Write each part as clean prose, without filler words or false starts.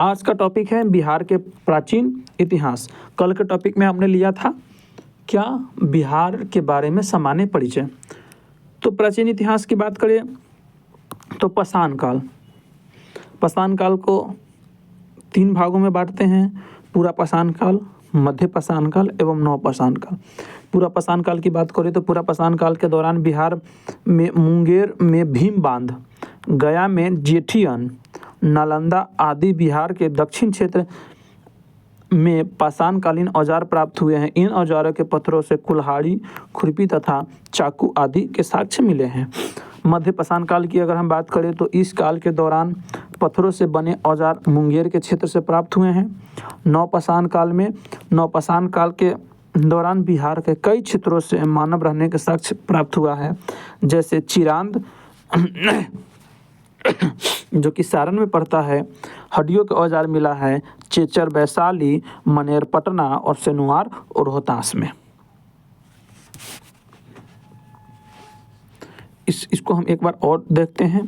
आज का टॉपिक है बिहार के प्राचीन इतिहास। कल के टॉपिक में हमने लिया था क्या बिहार के बारे में सामान्य परिचय। तो प्राचीन इतिहास की बात करें तो पाषाण काल को 3 भागों में बांटते हैं, पूरा पाषाण काल, मध्य पाषाण काल एवं नवपाषाण काल। पूरा पाषाण काल की बात करें तो पूरा पाषाण काल के दौरान बिहार में मुंगेर में भीम बांध, गया में जेठियन, नालंदा आदि बिहार के दक्षिण क्षेत्र में पाषाणकालीन औजार प्राप्त हुए हैं। इन औजारों के पत्थरों से कुल्हाड़ी, खुरपी तथा चाकू आदि के साक्ष्य मिले हैं। मध्य पाषाण काल की अगर हम बात करें तो इस काल के दौरान पत्थरों से बने औजार मुंगेर के क्षेत्र से प्राप्त हुए हैं। नवपाषाण काल के दौरान बिहार के कई क्षेत्रों से मानव रहने के साक्ष्य प्राप्त हुआ है, जैसे चिरांद जो कि सारण में पड़ता है, हड्डियों के औजार मिला है चेचर, वैशाली, मनेर, पटना और सेनुआर और रोहतास में। इसको हम एक बार और देखते हैं।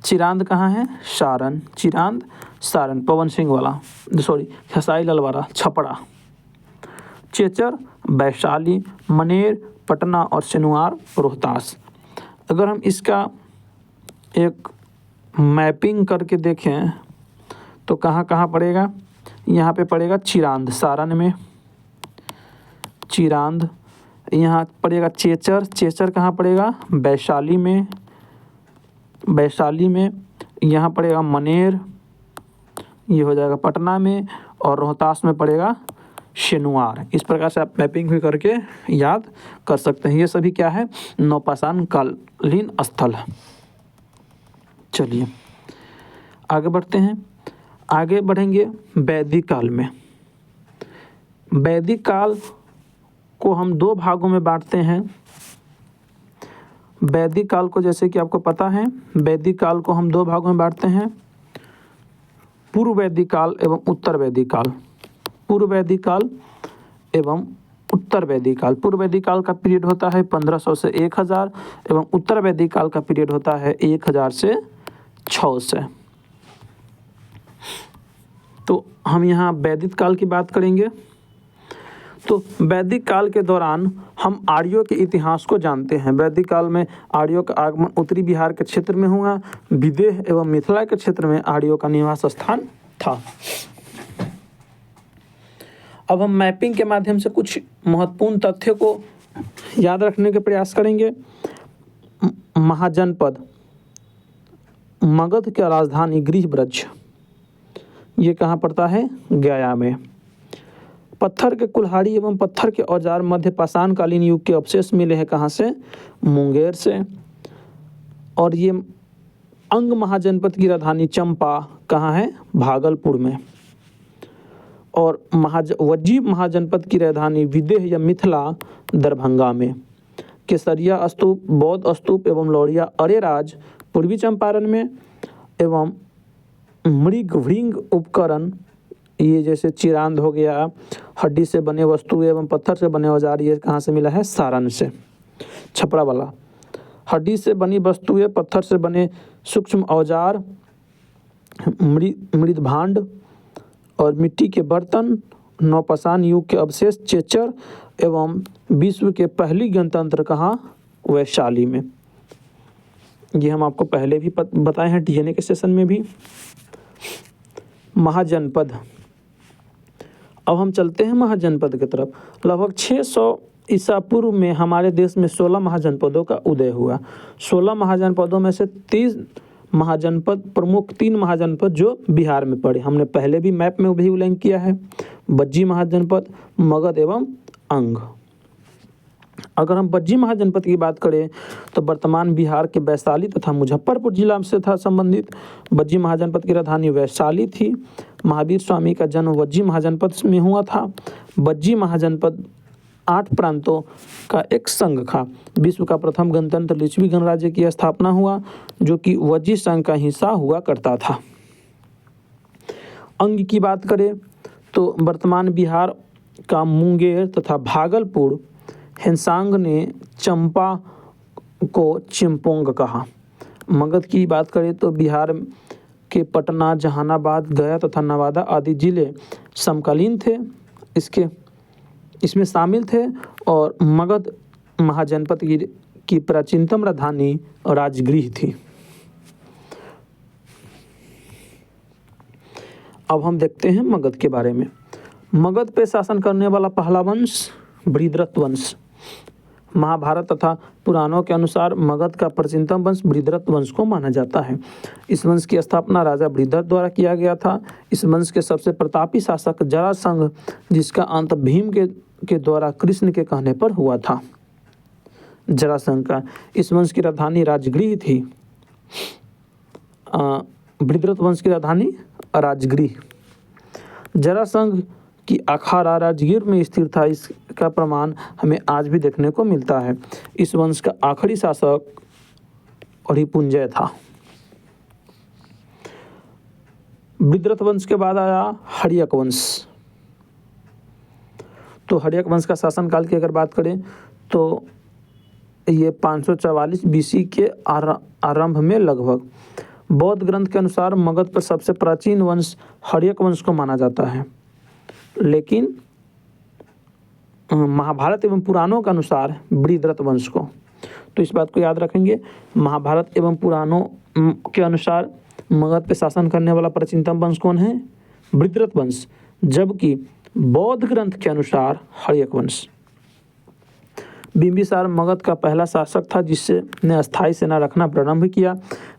चिरांद कहाँ है? सारण। चिरांद सारण, पवन सिंह वाला, सॉरी खेसारी लाल वाला, छपरा। चेचर वैशाली, मनेर, पटना और सेनुआर रोहतास। अगर हम इसका एक मैपिंग करके देखें तो कहाँ कहाँ पड़ेगा? यहाँ पे पड़ेगा चिरांद सारण में, चिरांद। यहाँ पड़ेगा चेचर कहाँ पड़ेगा? वैशाली में। यहाँ पड़ेगा मनेर, ये हो जाएगा पटना में, और रोहतास में पड़ेगा सेनुआर। इस प्रकार से आप मैपिंग भी करके याद कर सकते हैं। ये सभी क्या है? नवपाषाण कालीन स्थल। चलिए आगे बढ़ते हैं। आगे बढ़ेंगे वैदिक काल में। वैदिक काल को हम 2 भागों में बांटते हैं। वैदिक काल को, जैसे कि आपको पता है, वैदिक काल को हम 2 भागों में बांटते हैं, पूर्व वैदिक काल एवं उत्तर वैदिक काल। पूर्व वैदिक काल एवं उत्तर वैदिक काल। पूर्व वैदिक काल का पीरियड होता है 1500 से 1000 एवं उत्तर वैदिक काल का पीरियड होता है 1000 से 600। तो हम यहाँ वैदिक काल की बात करेंगे। तो वैदिक काल के दौरान हम आर्यों के इतिहास को जानते हैं। वैदिक काल में आर्यों का आगमन उत्तरी बिहार के क्षेत्र में हुआ। विदेह एवं मिथिला के क्षेत्र में आर्यों का निवास स्थान था। अब हम मैपिंग के माध्यम से कुछ महत्वपूर्ण तथ्यों को याद रखने के प्रयास करेंगे। महाजनपद, मगध की राजधानी गृहब्रज, ये कहाँ पड़ता है? गया में। पत्थर के कुल्हाड़ी एवं पत्थर के औजार मध्य पाषाण कालीन युग के अवशेष मिले हैं। कहाँ से? मुंगेर से। और ये अंग महाजनपद की राजधानी चंपा कहाँ है? भागलपुर में। और वज्जी महाजनपद की राजधानी विदेह या मिथिला दरभंगा में। केसरिया स्तूप, बौद्ध स्तूप एवं लौरिया अरेराज पूर्वी चंपारण में। एवं मृग भृंग उपकरण, ये जैसे चिरांद हो गया, हड्डी से बने वस्तु एवं पत्थर से बने औजार, ये कहाँ से मिला है? सारण से। छपरा वाला हड्डी से बनी वस्तुएं, पत्थर से बने सूक्ष्म औजार, मृद भांड और मिट्टी के बर्तन, नवपाषाण युग के अवशेष चेचर एवं विश्व के पहली गणतंत्र कहाँ? वैशाली में। ये हम आपको पहले भी बताए हैं डीएनए के सेशन में भी। महाजनपद, अब हम चलते हैं महाजनपद की तरफ। लगभग 600 ईसा पूर्व में हमारे देश में 16 महाजनपदों का उदय हुआ। 16 महाजनपदों में से 30 महाजनपद, प्रमुख 3 महाजनपद जो बिहार में पड़े, हमने पहले भी मैप में भी उल्लेख किया है। वज्जी महाजनपद, मगध एवं अंग। अगर हम वज्जी महाजनपद की बात करें तो वर्तमान बिहार के वैशाली तथा मुजफ्फरपुर जिला से था संबंधित। वज्जी महाजनपद की राजधानी वैशाली थी। महावीर स्वामी का जन्म वज्जी महाजनपद में हुआ था। वज्जी महाजनपद 8 प्रांतों का एक संघ था। विश्व का प्रथम गणतंत्र लिच्छवी गणराज्य की स्थापना हुआ, जो कि वज्जी संघ का हिस्सा हुआ करता था। अंग की बात करें तो वर्तमान बिहार का मुंगेर तथा भागलपुर। हेंसांग ने चंपा को चिम्पोंग कहा। मगध की बात करें तो बिहार के पटना, जहानाबाद, गया तथा नवादा आदि जिले समकालीन थे, इसमें शामिल थे और मगध महाजनपद की प्राचीनतम राजधानी राजगृह थी। अब हम देखते हैं मगध के बारे में। मगध पे शासन करने वाला पहला वंश बृहद्रथ वंश। महाभारत तथा पुराणों के अनुसार मगध का प्राचीनतम वंश बृहद्रथ वंश को माना जाता है। इस वंश की स्थापना राजा बृहद्रथ द्वारा किया गया था। इस वंश के सबसे प्रतापी शासक जरासंध, जिसका अंत भीम के द्वारा कृष्ण के कहने पर हुआ था, जरासंध का। इस वंश की राजधानी राजगृह थी। बृहद्रथ वंश की राजधानी राजगृह। जरासंध की अखाड़ा राजगीर में स्थिर था। इसका प्रमाण हमें आज भी देखने को मिलता है। इस वंश का आखिरी शासक हरिपुंजय था। बृहद्रथ वंश के बाद आया हर्यक वंश। तो हर्यक वंश का शासनकाल की अगर बात करें तो ये 544 बीसी के आरंभ में लगभग। बौद्ध ग्रंथ के अनुसार मगध पर सबसे प्राचीन वंश हर्यक वंश को माना जाता है, लेकिन महाभारत एवं पुराणों के अनुसार बृहद्रथ वंश को। तो इस बात को याद रखेंगे, महाभारत एवं पुराणों के अनुसार मगध पे शासन करने वाला प्राचीनतम वंश कौन है? बृहद्रथ वंश, जबकि बौद्ध ग्रंथ के अनुसार हर्यक वंश। बिंबिसार मगध का पहला शासक था जिसने अस्थायी सेना रखना प्रारंभ किया।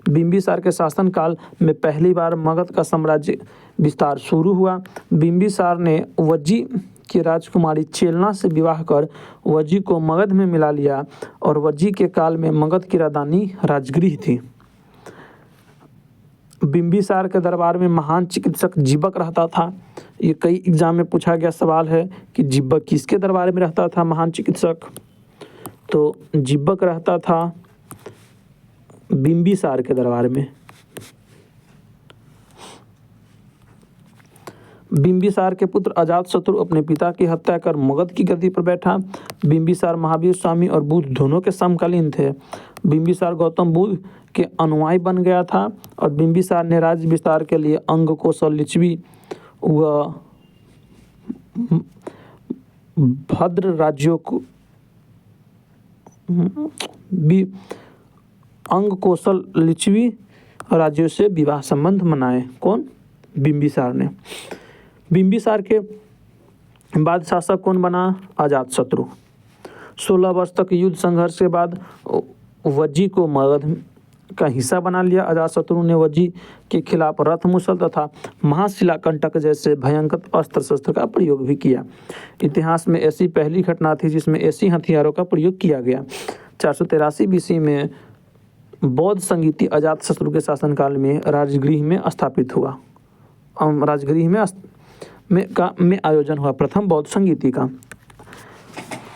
बिंबिसार के शासनकाल में पहली बार मगध का साम्राज्य विस्तार शुरू हुआ। बिंबिसार ने वज्जी की राजकुमारी चेलना से विवाह कर वज्जी को मगध में मिला लिया और वज्जी के काल में मगध की राजधानी राजगृह थी। बिंबिसार के दरबार में महान चिकित्सक जिब्बक रहता था। ये कई एग्जाम में पूछा गया सवाल है कि जिब्बक किसके दरबार में रहता था महान चिकित्सक? तो जिब्बक रहता था बिंबिसार के दरबार में। बिंबिसार के पुत्र अजातशत्रु अपने पिता की हत्या कर मगध की गद्दी पर बैठा। बिंबिसार महावीर स्वामी और बुद्ध दोनों के समकालीन थे। बिंबिसार गौतम बुद्ध के अनुयायी बन गया था और बिंबिसार ने राज्य विस्तार के लिए अंग कौशल, लिच्छवी व भद्र राज्यों को अंग कौशल लिच्छवी राज्यों से विवाह संबंध मनाए। कौन? बिंबिसार ने। बिंबिसार के बाद शासक कौन बना? अजातशत्रु। 16 वर्ष तक युद्ध संघर्ष के बाद वज्जी को मगध का हिस्सा बना लिया। अजातशत्रु ने वज्जी के खिलाफ रथ मूसल तथा महाशिलाकंटक जैसे भयंकर अस्त्र शस्त्र का प्रयोग भी किया। इतिहास में ऐसी पहली घटना थी जिसमें ऐसी हथियारों का प्रयोग किया गया। 483 बीसी में बौद्ध संगीति अजातशत्रु के शासनकाल में राजगृह में स्थापित हुआ। राजगृह में आयोजन हुआ प्रथम बौद्ध संगीति का।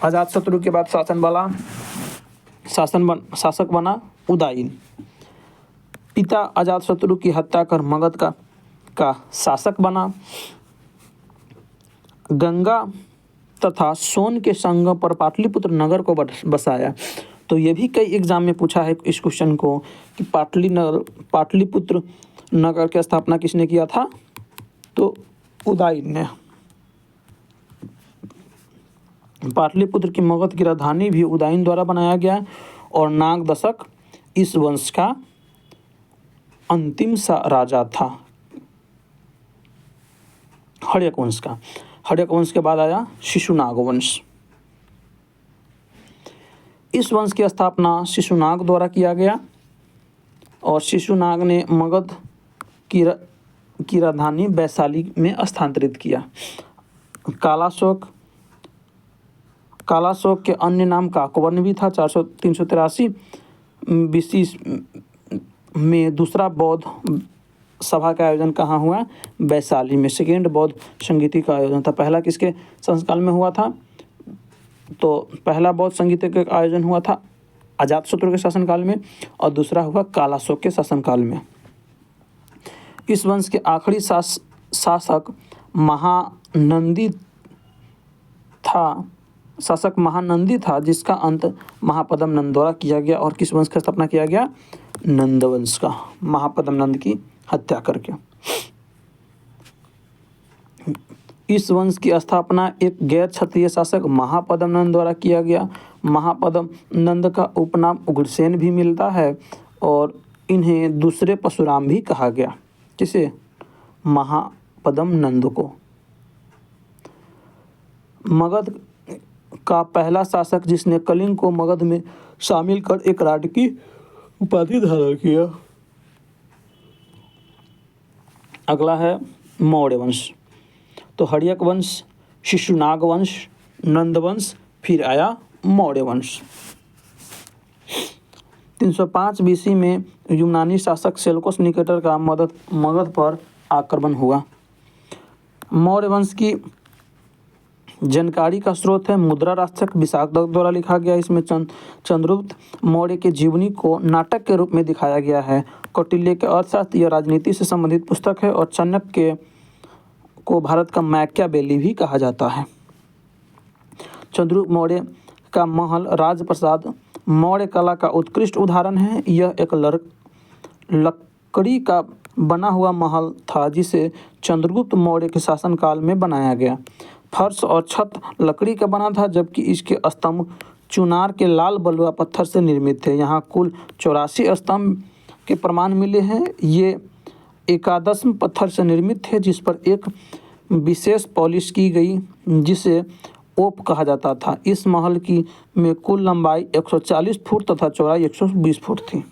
अजातशत्रु के बाद शासक बना उदयन। पिता अजातशत्रु की हत्या कर मगध का शासक बना। गंगा तथा सोन के संगम पर पाटलिपुत्र नगर को बसाया। तो ये भी कई एग्जाम में पूछा है इस क्वेश्चन को कि पाटलिपुत्र नगर की स्थापना किसने किया था? तो उदयन ने। पाटलिपुत्र की मगध की राजधानी भी उदयन द्वारा बनाया गया और नाग दशक इस वंश का अंतिम राजा था, हर्यक वंश का। हर्यक वंश के बाद आया शिशुनाग वंश। इस वंश की स्थापना शिशुनाग द्वारा किया गया और शिशुनाग ने मगध की राजधानी वैशाली में स्थानांतरित किया। कालाशोक के अन्य नाम काकवर्ण भी था। 383 बीसी में दूसरा बौद्ध सभा का आयोजन कहाँ हुआ? वैशाली में। सेकेंड बौद्ध संगीति का आयोजन था। पहला किसके शासनकाल में हुआ था? तो पहला बौद्ध संगीति का आयोजन हुआ था अजातशत्रु के शासनकाल में और दूसरा हुआ कालाशोक के शासनकाल में। इस वंश के आखिरी शासक महानंदी था जिसका अंत महापद्म नंद द्वारा किया गया। और किस वंश का स्थापना किया गया? नंद वंश का। महापद्म नंद की हत्या करके। इस वंश की स्थापना एक गैर क्षत्रिय शासक महापद्म नंद द्वारा किया गया। महापद्म नंद का उपनाम उग्रसेन भी मिलता है और इन्हें दूसरे परशुराम भी कहा गया। किसे? महापद्म नंद को। मगध का पहला शासक जिसने कलिंग को मगध में शामिल कर एक राज्य की उपाधि धारण किया। अगला है मौर्य वंश। तो हर्यक वंश, शिशुनाग वंश, नंद वंश, फिर आया मौर्य वंश। 305 बीसी में यूनानी शासक सेल्यूकस निकेटर का मगध पर आक्रमण हुआ। मौर्य वंश की जानकारी का स्रोत है मुद्रा राक्षक विशाखदत्त द्वारा लिखा गया। इसमें चंद्रगुप्त मौर्य के जीवनी को नाटक के रूप में दिखाया गया है। कौटिल्य के अर्थशास्त्र या राजनीति से संबंधित पुस्तक है और चाणक्य को भारत का मैकियावेली भी कहा जाता है। चंद्रगुप्त मौर्य का महल राजप्रासाद मौर्य कला का उत्कृष्ट उदाहरण है। यह एक लकड़ी का बना हुआ महल था जिसे चंद्रगुप्त मौर्य के शासनकाल में बनाया गया। फर्श और छत लकड़ी का बना था जबकि इसके स्तंभ चुनार के लाल बलुआ पत्थर से निर्मित थे। यहाँ कुल 84 स्तंभ के प्रमाण मिले हैं। ये एकादश पत्थर से निर्मित थे जिस पर एक विशेष पॉलिश की गई जिसे ओप कहा जाता था। इस महल की में कुल लंबाई 140 फुट तथा चौड़ाई 120 फुट थी।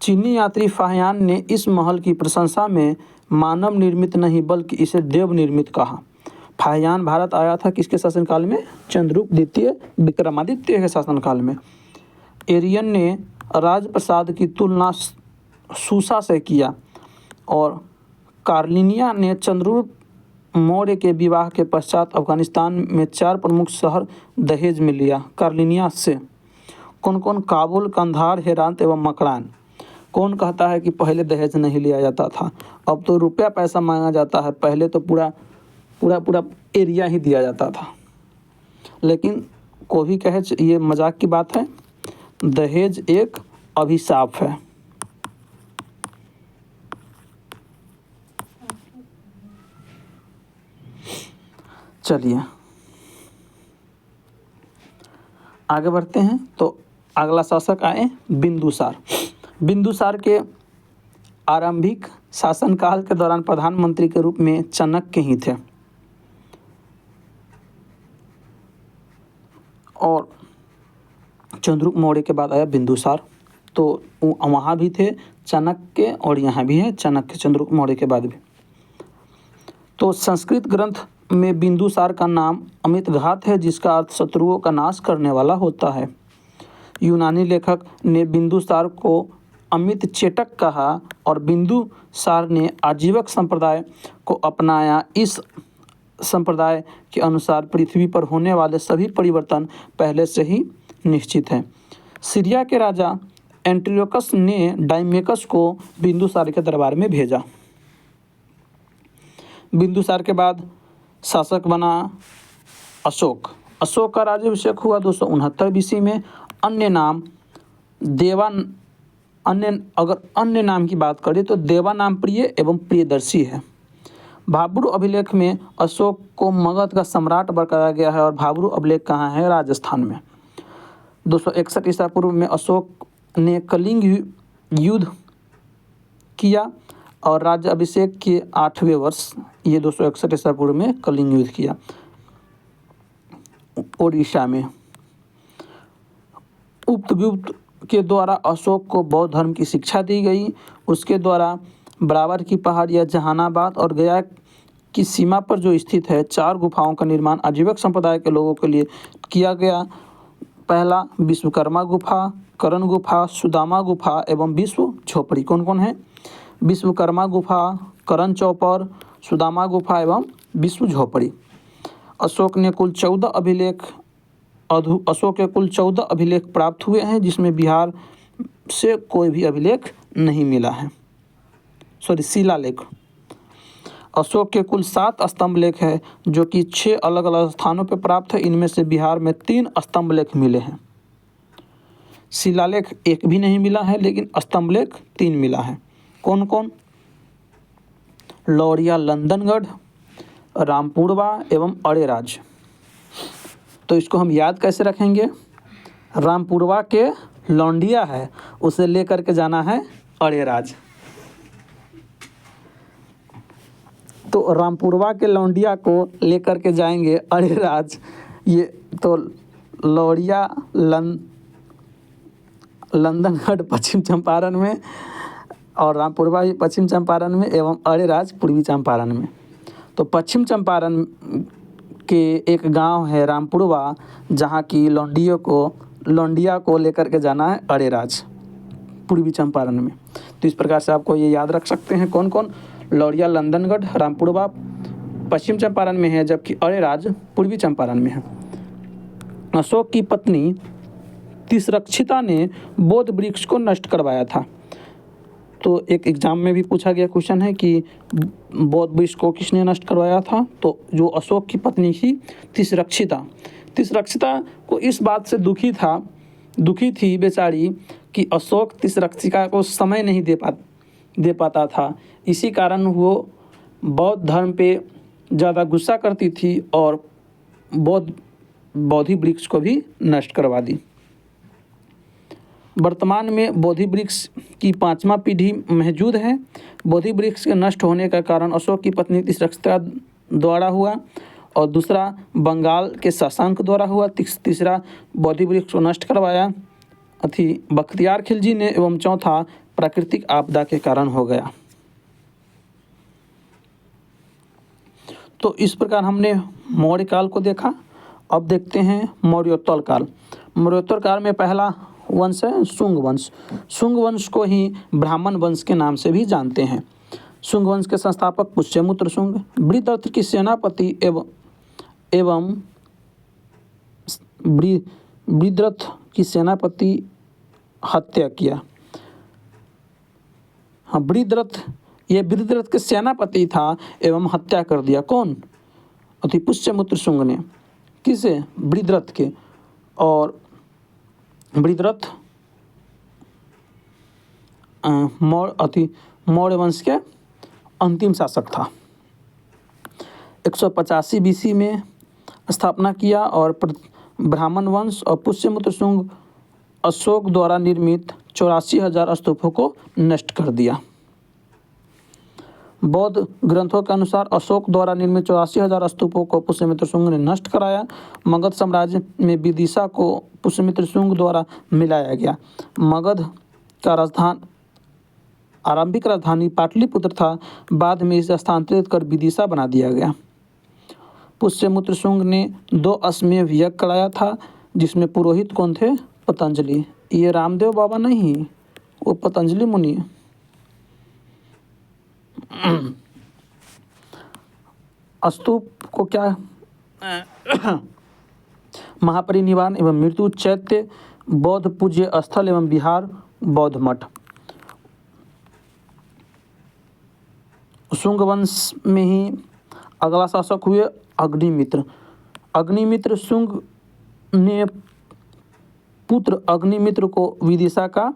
चीनी यात्री फाहियान ने इस महल की प्रशंसा में मानव निर्मित नहीं बल्कि इसे देव निर्मित कहा। फाहियान भारत आया था किसके शासनकाल में? चंद्रगुप्त द्वितीय विक्रमादित्य के शासनकाल में। एरियन ने राजप्रसाद की तुलना सूसा से किया और कार्लिनिया ने चंद्रगुप्त मौर्य के विवाह के पश्चात अफगानिस्तान में 4 प्रमुख शहर दहेज में लिया। कार्लिनिया से कौन कौन? काबुल, कंधार, हेरात एवं मकरान। कौन कहता है कि पहले दहेज नहीं लिया जाता था? अब तो रुपया पैसा मांगा जाता है, पहले तो पूरा एरिया ही दिया जाता था। लेकिन कोई भी कहे ये मजाक की बात है, दहेज एक अभिशाप है। चलिए आगे बढ़ते हैं। तो अगला शासक आए बिंदुसार। बिंदुसार के आरंभिक शासनकाल के दौरान प्रधानमंत्री के रूप में चाणक्य ही थे और चंद्रगुप्त मौर्य के बाद आया बिंदुसार। तो वहाँ भी थे चाणक्य और यहाँ भी है चाणक्य चंद्रगुप्त मौर्य के बाद भी। तो संस्कृत ग्रंथ में बिंदुसार का नाम अमित घात है जिसका अर्थ शत्रुओं का नाश करने वाला होता है। यूनानी लेखक ने बिंदुसार को अमित चेटक कहा और बिंदुसार ने आजीवक संप्रदाय को अपनाया। इस संप्रदाय के अनुसार पृथ्वी पर होने वाले सभी परिवर्तन पहले से ही निश्चित हैं। सीरिया के राजा एंटियोकस ने डायमेकस को बिंदुसार के दरबार में भेजा। बिंदुसार के बाद शासक बना अशोक। अशोक का राज्याभिषेक हुआ 269 बीसी में। अन्य नाम की बात करें तो देवा नाम प्रिय एवं प्रियदर्शी है। भाब्रू अभिलेख में अशोक को मगध का सम्राट बताया गया है और भाब्रू अभिलेख कहाँ है? राजस्थान में। 261 ईसा पूर्व में अशोक ने कलिंग युद्ध किया और राज्य अभिषेक के 8वें वर्ष ये 261 ईसा पूर्व में कलिंग युद्ध किया ओडिशा में। उपगुप्त के द्वारा अशोक को बौद्ध धर्म की शिक्षा दी गई। उसके द्वारा बराबर की पहाड़ या जहानाबाद और गया की सीमा पर जो स्थित है 4 गुफाओं का निर्माण आजीवक संप्रदाय के लोगों के लिए किया गया। पहला विश्वकर्मा गुफा, करण गुफा, सुदामा गुफा एवं विश्व झोपड़ी। कौन कौन है? विश्वकर्मा गुफा, करण चौपर, सुदामा गुफा एवं विश्व झोपड़ी। अशोक के कुल 14 अभिलेख प्राप्त हुए हैं जिसमें बिहार से कोई भी अभिलेख नहीं मिला है। शिलालेख। अशोक के कुल 7 स्तंभ लेख है जो कि 6 अलग अलग स्थानों पर प्राप्त है। इनमें से बिहार में 3 स्तंभ लेख मिले हैं। शिलालेख एक भी नहीं मिला है, लेकिन स्तंभलेख 3 मिला है। कौन कौन? लौरिया लंदनगढ़, रामपुरवा एवं अरेराज। तो इसको हम याद कैसे रखेंगे? रामपुरवा के लौंडिया है, उसे लेकर के जाना है अरेराज। तो रामपुरवा के लौंडिया को लेकर के जाएंगे अरेराज। ये तो लौरिया लंदनगढ़ पश्चिम चंपारण में और रामपुरवा भी पश्चिम चंपारण में एवं अरेराज पूर्वी चंपारण में। तो पश्चिम चंपारण के एक गांव है रामपुरवा, जहां की लौंडिया को लेकर के जाना है अरेराज पूर्वी चंपारण में। तो इस प्रकार से आपको ये याद रख सकते हैं कौन कौन? लौरिया लंदनगढ़ रामपुरवा पश्चिम चंपारण में है, जबकि अरेराज पूर्वी चंपारण में है। अशोक की पत्नी तिसरक्षिता ने बोध वृक्ष को नष्ट करवाया था। तो एक एग्जाम में भी पूछा गया क्वेश्चन है कि बोध वृक्ष को किसने नष्ट करवाया था? तो जो अशोक की पत्नी थी तिसरक्षिता को इस बात से दुखी थी बेचारी कि अशोक तिसरक्षिता को समय नहीं दे पाता था। इसी कारण वो बौद्ध धर्म पे ज़्यादा गुस्सा करती थी और बोधि वृक्ष को भी नष्ट करवा दी। वर्तमान में बोधि वृक्ष की 5वां पीढ़ी मौजूद है। बोधि वृक्ष के नष्ट होने का कारण अशोक की पत्नी तिसरक्षिता द्वारा हुआ और दूसरा बंगाल के शशांक द्वारा हुआ। तीसरा बोधि वृक्ष को नष्ट करवाया बख्तियार खिलजी ने एवं चौथा प्राकृतिक आपदा के कारण हो गया। तो इस प्रकार हमने मौर्य काल को देखा। अब देखते हैं मौर्योत्तर काल। मौर्योत्तर काल में पहला वंश है शुंग वंश। शुंग वंश को ही ब्राह्मण वंश के नाम से भी जानते हैं। शुंग वंश के संस्थापक पुष्यमित्र शुंग बृहद्रथ की सेनापति एवं बृहद्रथ की सेनापति हत्या किया। हाँ, बृहद्रथ के सेनापति था एवं हत्या कर दिया। कौन? पुष्यमित्र शुंग ने। किसे? बृहद्रथ के। और बृहद्रथ मौर्य वंश के अंतिम शासक था। 185 BC में स्थापना किया और ब्राह्मण वंश और पुष्यमित्र शुंग अशोक द्वारा निर्मित 84,000 स्तूपों को नष्ट कर दिया। बौद्ध ग्रंथों के अनुसार अशोक द्वारा निर्मित 84,000 स्तूपों को पुष्यमित्र शुंग ने नष्ट कराया। मगध साम्राज्य में विदिशा को पुष्यमित्र शुंग द्वारा मिलाया गया। मगध का आरंभिक राजधानी पाटलिपुत्र था, बाद में इसे स्थानांतरित कर विदिशा बना दिया गया। पुष्यमित्र शुंग ने 2 अश्वमेध यज्ञ कराया था, जिसमें पुरोहित कौन थे? पतंजलि। ये रामदेव बाबा नहीं, वो पतंजलि मुनि। स्तूप को क्या महापरिनिर्वाण एवं मृत्यु चैत्य बौद्ध पूज्य स्थल एवं बिहार बौद्ध मठ। शुंग वंश में ही अगला शासक हुए अग्निमित्र। अग्निमित्र शुंग ने पुत्र अग्निमित्र को विदिशा का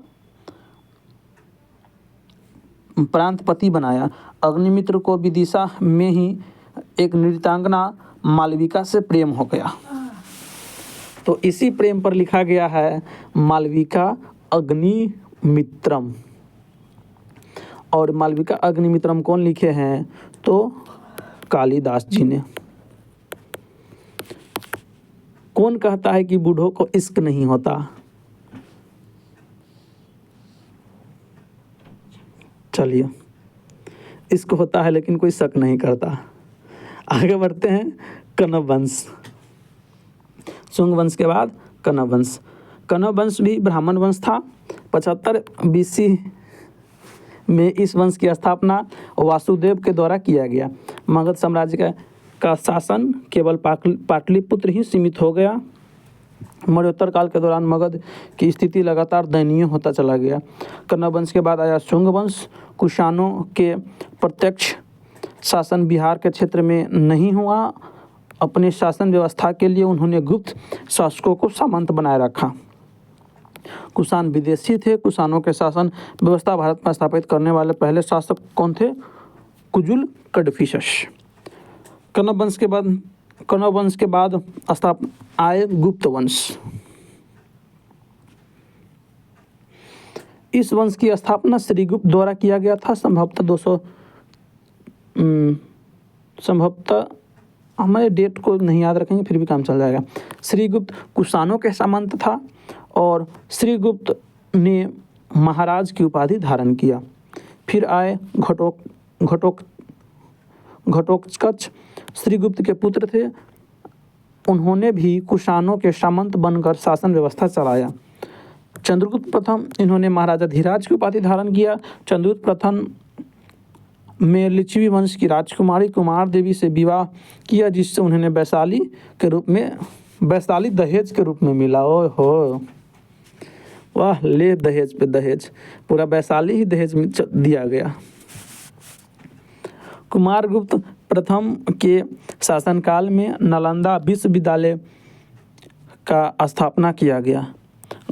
प्रांतपति बनाया। अग्निमित्र को विदिशा में ही एक नृत्यांगना मालविका से प्रेम हो गया। तो इसी प्रेम पर लिखा गया है मालविका अग्निमित्रम। और मालविका अग्निमित्रम कौन लिखे हैं? तो कालिदास जी ने। कौन कहता है कि बूढ़ों को इश्क नहीं होता? चलिए, इश्क होता है लेकिन कोई शक नहीं करता। आगे बढ़ते हैं। कण्व वंश। शुंग वंश के बाद कण्व वंश। कण्व वंश भी ब्राह्मण वंश था। 75 BC में इस वंश की स्थापना वासुदेव के द्वारा किया गया। मगध साम्राज्य का शासन केवल पाटलिपुत्र ही सीमित हो गया। मौर्योत्तर काल के दौरान मगध की स्थिति लगातार दयनीय होता चला गया। कण्व वंश के बाद आया शुंग वंश। कुषाणों के प्रत्यक्ष शासन बिहार के क्षेत्र में नहीं हुआ। अपने शासन व्यवस्था के लिए उन्होंने गुप्त शासकों को सामंत बनाए रखा। कुषाण विदेशी थे। कुषाणों के शासन व्यवस्था भारत में स्थापित करने वाले पहले शासक कौन थे? कुजुल कड़फिसस। कण्व वंश के बाद आए गुप्त वंश। इस वंश की स्थापना श्रीगुप्त द्वारा किया गया था। संभवतः हमारे डेट को नहीं याद रखेंगे फिर भी काम चल जाएगा। श्रीगुप्त कुषाणों के सामंत था और श्रीगुप्त ने महाराज की उपाधि धारण किया। फिर आए घटोत्कच, श्रीगुप्त के पुत्र थे। उन्होंने भी कुषाणों के सामंत बनकर शासन व्यवस्था चलाया। चंद्रगुप्त प्रथम, इन्होंने महाराजा धीराज की उपाधि धारण किया। चंद्रगुप्त प्रथम में लिच्छवी वंश की राजकुमारी कुमार देवी से विवाह किया, जिससे उन्होंने वैशाली दहेज के रूप में मिला। ओह हो वाह, ले दहेज पे दहेज, पूरा वैशाली ही दहेज में दिया गया। कुमारगुप्त प्रथम के शासनकाल में नालंदा विश्वविद्यालय का स्थापना किया गया।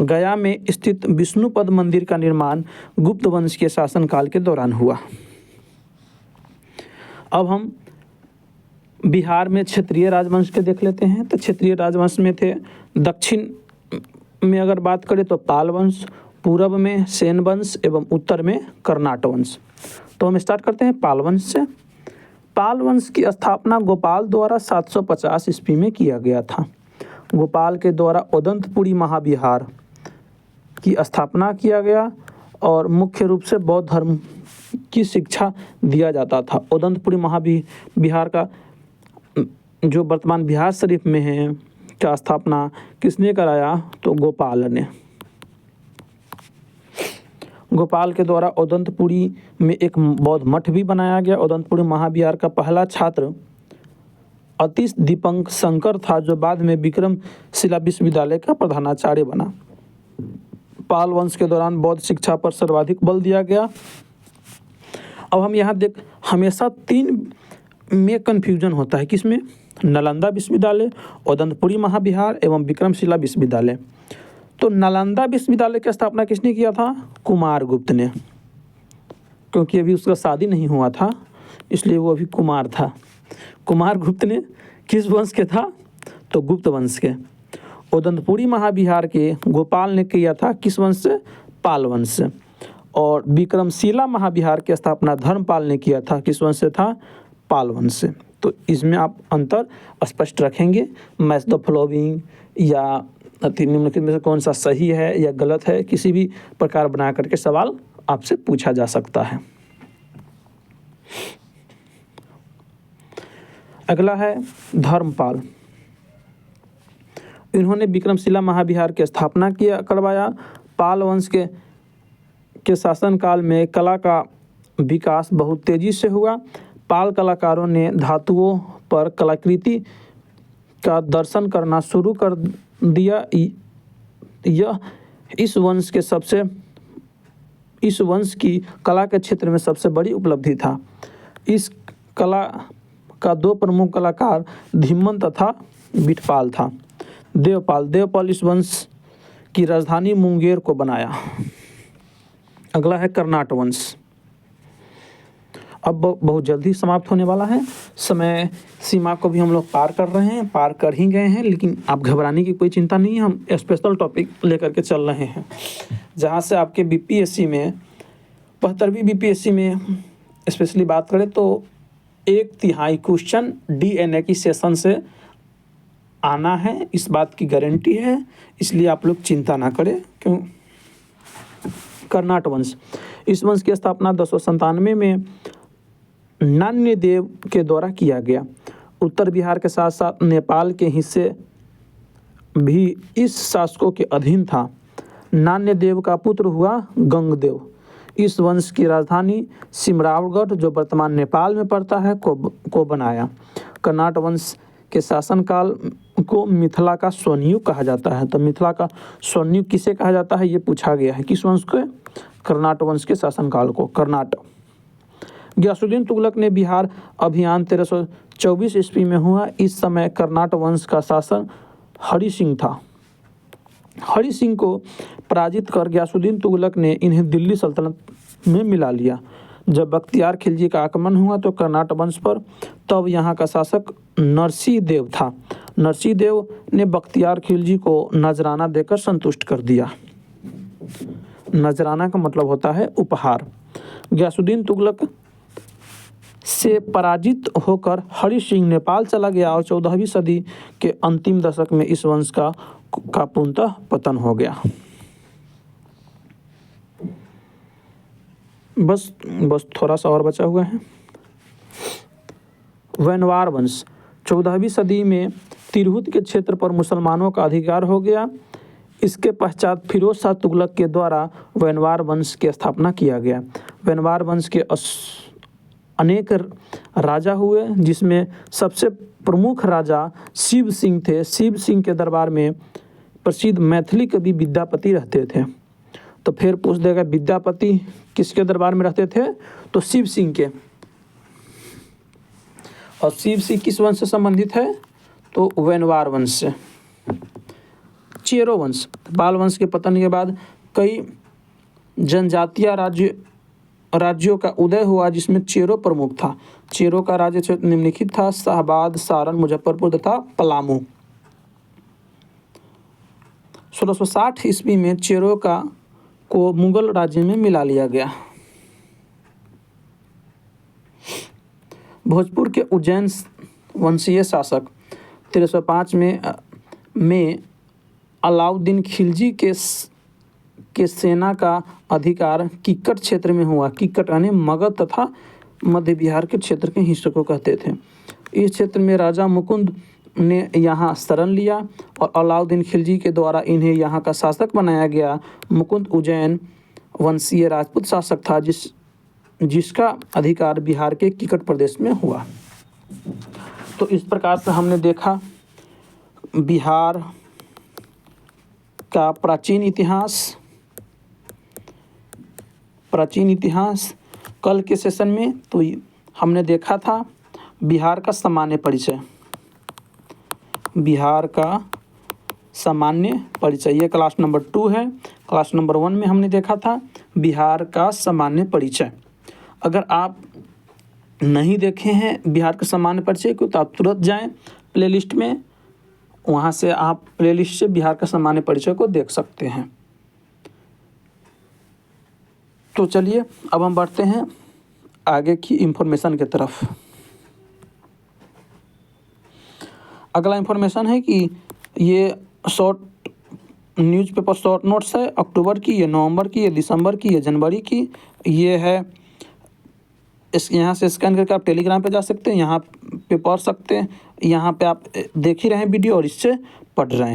गया में स्थित विष्णुपद मंदिर का निर्माण गुप्त वंश के शासनकाल के दौरान हुआ। अब हम बिहार में क्षेत्रीय राजवंश के देख लेते हैं। तो क्षेत्रीय राजवंश में थे, दक्षिण में अगर बात करें तो पाल वंश, पूर्व में सेन वंश एवं उत्तर में कर्नाट वंश। तो हम स्टार्ट करते हैं पाल वंश से। पाल वंश की स्थापना गोपाल द्वारा 750 ईस्वी में किया गया था। गोपाल के द्वारा उदंतपुरी महाविहार की स्थापना किया गया और मुख्य रूप से बौद्ध धर्म की शिक्षा दिया जाता था। उदंतपुरी महाविहार का जो वर्तमान बिहार शरीफ में है का स्थापना किसने कराया? तो गोपाल ने। गोपाल के द्वारा उदंतपुरी में एक बौद्ध मठ भी बनाया गया। उदंतपुरी महाविहार का पहला छात्र अतीश दीपंक शंकर था, जो बाद में विक्रमशिला विश्वविद्यालय का प्रधानाचार्य बना। पाल वंश के दौरान बौद्ध शिक्षा पर सर्वाधिक बल दिया गया। अब हम यहाँ हमेशा 3 में कन्फ्यूजन होता है, किसमें? नालंदा विश्वविद्यालय, उदंतपुरी महाविहार एवं विक्रमशिला विश्वविद्यालय। तो नालंदा विश्वविद्यालय की स्थापना किसने किया था? कुमारगुप्त ने, क्योंकि अभी उसका शादी नहीं हुआ था इसलिए वो अभी कुमार था। कुमारगुप्त ने किस वंश के था? तो गुप्त वंश के। उदंतपुरी महाविहार के गोपाल ने किया था किस वंश से? पाल वंश से। और विक्रमशिला महाविहार की स्थापना धर्मपाल ने किया था, किस वंश से था? पाल वंश से। तो इसमें आप अंतर स्पष्ट रखेंगे। मैच द फॉलोइंग या निम्नलिखित में से कौन सा सही है या गलत है, किसी भी प्रकार बना करके सवाल आपसे पूछा जा सकता है। अगला है धर्मपाल। इन्होंने विक्रमशिला महाविहार की स्थापना करवाया। पाल वंश के शासनकाल में कला का विकास बहुत तेजी से हुआ। पाल कलाकारों ने धातुओं पर कलाकृति का दर्शन करना शुरू कर दिया। यह इस वंश की कला के क्षेत्र में सबसे बड़ी उपलब्धि था। इस कला का 2 प्रमुख कलाकार धीमन तथा बिटपाल था। देवपाल इस वंश की राजधानी मुंगेर को बनाया। अगला है कर्नाट वंश। अब बहुत जल्दी समाप्त होने वाला है। समय सीमा को भी हम लोग पार कर ही गए हैं, लेकिन आप घबराने की कोई चिंता नहीं है। हम स्पेशल टॉपिक लेकर के चल रहे हैं, जहाँ से आपके बीपीएससी में 72वीं बीपीएससी में स्पेशली बात करें तो 1/3 क्वेश्चन डीएनए की सेशन से आना है, इस बात की गारंटी है। इसलिए आप लोग चिंता ना करें। क्यों? कर्नाट वंश, इस वंश की स्थापना 1097 में नान्यदेव के द्वारा किया गया। उत्तर बिहार के साथ साथ नेपाल के हिस्से भी इस शासकों के अधीन था। नान्यदेव का पुत्र हुआ गंगदेव। इस वंश की राजधानी सिमरावगढ़, जो वर्तमान नेपाल में पड़ता है, को बनाया। कर्नाट वंश के शासनकाल को मिथिला का स्वर्णयुग कहा जाता है। तो मिथिला का स्वर्णयुग किसे कहा जाता है, ये पूछा गया है। किस वंश को? कर्नाट वंश के शासनकाल को। कर्नाट। गयासुद्दीन तुगलक ने बिहार अभियान 1324 ईस्वी में हुआ। इस समय कर्नाट वंश का शासन हरि सिंह था। हरि सिंह को पराजित कर गयासुद्दीन तुगलक ने इन्हें दिल्ली सल्तनत में मिला लिया। जब बख्तियार खिलजी का आक्रमण हुआ तो कर्नाट वंश पर, तब यहाँ का शासक नरसिंह देव था। नरसिंह देव ने बख्तियार खिलजी को नजराना देकर संतुष्ट कर दिया। नजराना का मतलब होता है उपहार। गयासुद्दीन तुगलक से पराजित होकर हरि सिंह नेपाल चला गया और 14वीं सदी के अंतिम दशक में इस वंश का पूर्णतः पतन हो गया। बस थोड़ा सा और बचा हुआ है। वैनवार वंश 14वीं सदी में तिरहुत के क्षेत्र पर मुसलमानों का अधिकार हो गया। इसके पश्चात फिरोज शाह तुगलक के द्वारा वैनवार वंश की स्थापना किया गया। वैनवार वंश के अनेक राजा हुए, जिसमें सबसे प्रमुख राजा शिव सिंह थे। शिव सिंह के दरबार में प्रसिद्ध मैथिली कवि विद्यापति रहते थे। तो फिर पूछ देगा विद्यापति किसके दरबार में रहते थे, तो शिव सिंह के। और शिव सिंह किस वंश से संबंधित है, तो वैनवार वंश से। चेरो वंश, पाल वंश के पतन के बाद कई जनजातीय राज्यों का उदय हुआ, जिसमें चेरो प्रमुख था। चेरो का राज्य क्षेत्र निम्नलिखित था: शाहबाद, सारण, मुजफ्फरपुर तथा पलामू। 1660 ईस्वी में चेरो को मुगल राज्य में मिला लिया गया। भोजपुर के उज्जैन वंशीय शासक 1305 में अलाउद्दीन खिलजी के सेना का अधिकार किक्कट क्षेत्र में हुआ। किक्कट यानी मगध तथा मध्य बिहार के क्षेत्र के हिस्सों को कहते थे। इस क्षेत्र में राजा मुकुंद ने यहाँ शरण लिया और अलाउद्दीन खिलजी के द्वारा इन्हें यहाँ का शासक बनाया गया। मुकुंद उज्जैन वंशीय राजपूत शासक था, जिसका अधिकार बिहार के किक्कट प्रदेश में हुआ। तो इस प्रकार से हमने देखा बिहार का प्राचीन इतिहास। कल के सेशन में तो हमने देखा था बिहार का सामान्य परिचय। बिहार का सामान्य परिचय, ये क्लास नंबर 2 है। क्लास नंबर 1 में हमने देखा था बिहार का सामान्य परिचय। अगर आप नहीं देखे हैं बिहार का सामान्य परिचय को, तो आप तुरंत जाएं प्लेलिस्ट में, वहाँ से आप प्लेलिस्ट से बिहार का सामान्य परिचय को देख सकते हैं। तो चलिए अब हम बढ़ते हैं आगे की इंफॉर्मेशन की तरफ। अगला इंफॉर्मेशन है कि ये शॉर्ट न्यूज़पेपर शॉर्ट नोट्स है, अक्टूबर की, ये नवंबर की, ये दिसंबर की, ये जनवरी की। ये है यहाँ से स्कैन करके आप टेलीग्राम पे जा सकते हैं, यहाँ पे पढ़ सकते हैं। यहाँ पे आप देख ही रहे हैं वीडियो और इससे पढ़ रहे हैं।